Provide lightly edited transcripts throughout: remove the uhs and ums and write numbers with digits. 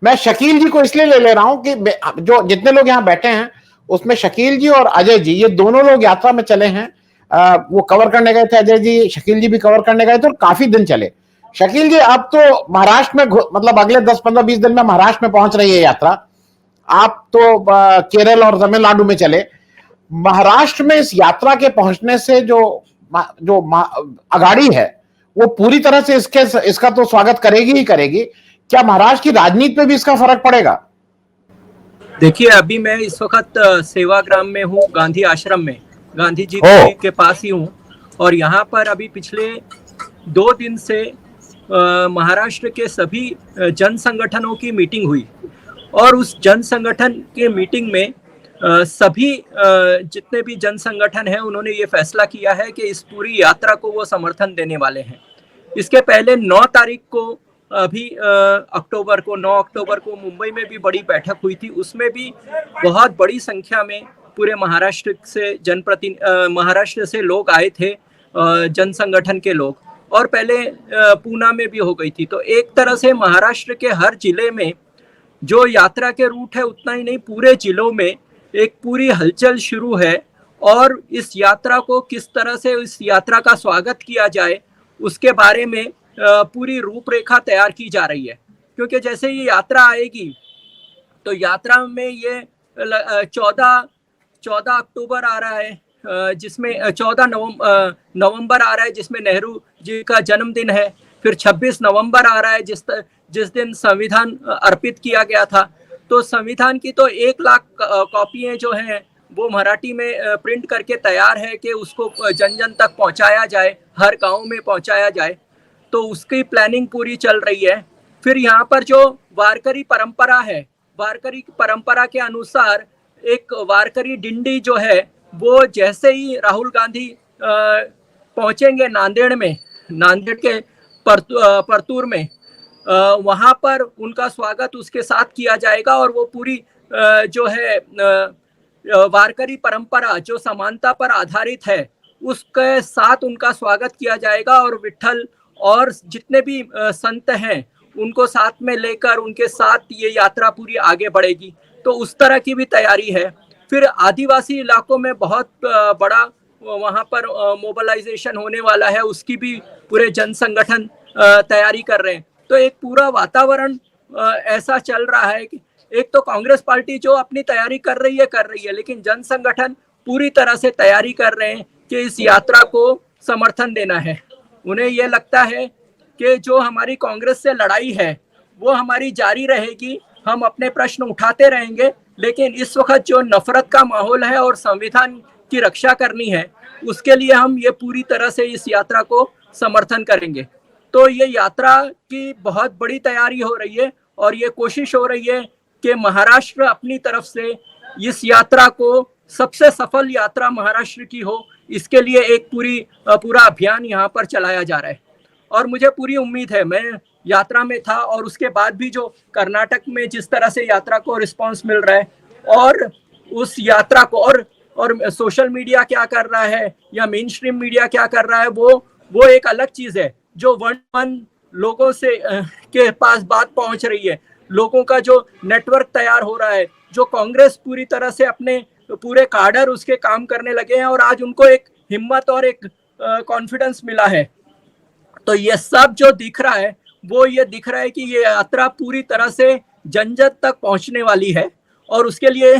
मैं शकील जी को इसलिए ले रहा हूं कि जो जितने लोग यहां बैठे हैं उसमें शकील जी और अजय जी, ये दोनों लोग यात्रा में चले हैं। वो कवर करने गए थे, अजय जी, शकील जी भी कवर करने गए थे और काफी दिन चले। शकील जी, आप तो महाराष्ट्र में, मतलब अगले 10-15-20 दिन में महाराष्ट्र में पहुंच रही है यात्रा। आप तो केरल और तमिलनाडु में चले। महाराष्ट्र में इस यात्रा के पहुंचने से जो जो अगाड़ी है वो पूरी तरह से इसका तो स्वागत करेगी ही करेगी। क्या महाराष्ट्र की राजनीति पे भी इसका फर्क पड़ेगा? देखिए, अभी मैं इस वक्त सेवाग्राम में हूँ, गांधी आश्रम में, गांधी जी के पास ही हूँ। और यहाँ पर अभी पिछले 2 दिन से महाराष्ट्र के सभी जन संगठनों की मीटिंग हुई और उस जन संगठन के मीटिंग में सभी जितने भी जन संगठन हैं उन्होंने ये फैसला किया है कि इस पूरी यात्रा को वो समर्थन देने वाले हैं। इसके पहले 9 तारीख को अभी 9 अक्टूबर को मुंबई में भी बड़ी बैठक हुई थी। उसमें भी बहुत बड़ी संख्या में पूरे महाराष्ट्र से महाराष्ट्र से लोग आए थे, जन संगठन के लोग, और पहले पूना में भी हो गई थी। तो एक तरह से महाराष्ट्र के हर जिले में जो यात्रा के रूट है, उतना ही नहीं पूरे जिलों में एक पूरी हलचल शुरू है। और इस यात्रा को किस तरह से इस यात्रा का स्वागत किया जाए उसके बारे में पूरी रूपरेखा तैयार की जा रही है। क्योंकि जैसे ये यात्रा आएगी तो यात्रा में ये 14 अक्टूबर आ रहा है, जिसमें 14 नवंबर आ रहा है, जिसमें नेहरू जी का जन्मदिन है। फिर 26 नवंबर आ रहा है, जिस दिन संविधान अर्पित किया गया था। तो संविधान की तो 1 लाख कॉपियाँ जो हैं वो मराठी में प्रिंट करके तैयार है कि उसको जन जन तक पहुंचाया जाए, हर गांव में पहुंचाया जाए। तो उसकी प्लानिंग पूरी चल रही है। फिर यहाँ पर जो वारकरी परंपरा है, वारकरी परंपरा के अनुसार एक वारकरी डिंडी जो है वो जैसे ही राहुल गांधी पहुंचेंगे नांदेड़ के परतूर में, वहाँ पर उनका स्वागत उसके साथ किया जाएगा। और वो पूरी जो है वारकरी परंपरा जो समानता पर आधारित है उसके साथ उनका स्वागत किया जाएगा। और विट्ठल और जितने भी संत हैं उनको साथ में लेकर उनके साथ ये यात्रा पूरी आगे बढ़ेगी। तो उस तरह की भी तैयारी है। फिर आदिवासी इलाकों में बहुत बड़ा वहाँ पर मोबिलाइजेशन होने वाला है, उसकी भी पूरे जन संगठन तैयारी कर रहे हैं। तो एक पूरा वातावरण ऐसा चल रहा है कि एक तो कांग्रेस पार्टी जो अपनी तैयारी कर रही है, लेकिन जन संगठन पूरी तरह से तैयारी कर रहे हैं कि इस यात्रा को समर्थन देना है। उन्हें यह लगता है कि जो हमारी कांग्रेस से लड़ाई है वो हमारी जारी रहेगी, हम अपने प्रश्न उठाते रहेंगे, लेकिन इस वक्त जो नफरत का माहौल है और संविधान की रक्षा करनी है उसके लिए हम ये पूरी तरह से इस यात्रा को समर्थन करेंगे। तो ये यात्रा की बहुत बड़ी तैयारी हो रही है और ये कोशिश हो रही है कि महाराष्ट्र अपनी तरफ से इस यात्रा को सबसे सफल यात्रा महाराष्ट्र की हो, इसके लिए एक पूरा अभियान यहाँ पर चलाया जा रहा है। और मुझे पूरी उम्मीद है, मैं यात्रा में था और उसके बाद भी जो कर्नाटक में जिस तरह से यात्रा को रिस्पांस मिल रहा है और उस यात्रा को और सोशल मीडिया क्या कर रहा है या मेन स्ट्रीम मीडिया क्या कर रहा है, वो एक अलग चीज है। जो वन लोगों से के पास बात पहुंच रही है, लोगों का जो नेटवर्क तैयार हो रहा है, जो कांग्रेस पूरी तरह से अपने पूरे काडर उसके काम करने लगे हैं और आज उनको एक हिम्मत और एक कॉन्फिडेंस मिला है। तो ये सब जो दिख रहा है वो ये दिख रहा है कि ये यात्रा पूरी तरह से जन जन तक पहुंचने वाली है। और उसके लिए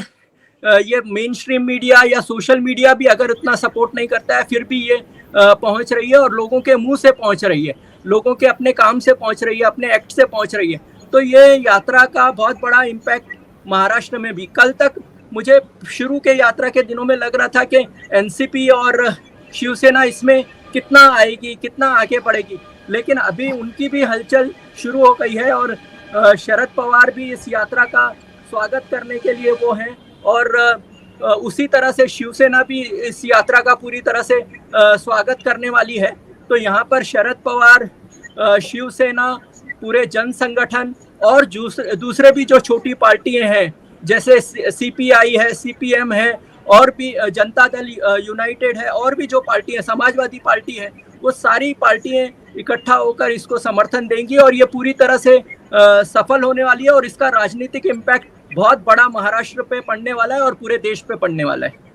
ये मेन स्ट्रीम मीडिया या सोशल मीडिया भी अगर उतना सपोर्ट नहीं करता है फिर भी ये पहुंच रही है और लोगों के मुंह से पहुंच रही है, लोगों के अपने काम से पहुंच रही है, अपने एक्ट से पहुंच रही है। तो ये यात्रा का बहुत बड़ा इम्पैक्ट महाराष्ट्र में भी। कल तक मुझे शुरू के यात्रा के दिनों में लग रहा था कि एनसीपी और शिवसेना इसमें कितना आएगी, कितना आगे बढ़ेगी, लेकिन अभी उनकी भी हलचल शुरू हो गई है और शरद पवार भी इस यात्रा का स्वागत करने के लिए वो हैं और उसी तरह से शिवसेना भी इस यात्रा का पूरी तरह से स्वागत करने वाली है। तो यहाँ पर शरद पवार, शिवसेना, पूरे जन संगठन और दूसरे भी जो छोटी पार्टियां हैं जैसे सीपीआई है, सीपीएम है और भी जनता दल यूनाइटेड है और भी जो पार्टी है, समाजवादी पार्टी है, वो सारी पार्टियां इकट्ठा होकर इसको समर्थन देंगी और ये पूरी तरह से सफल होने वाली है और इसका राजनीतिक इम्पैक्ट बहुत बड़ा महाराष्ट्र पे पड़ने वाला है और पूरे देश पे पड़ने वाला है।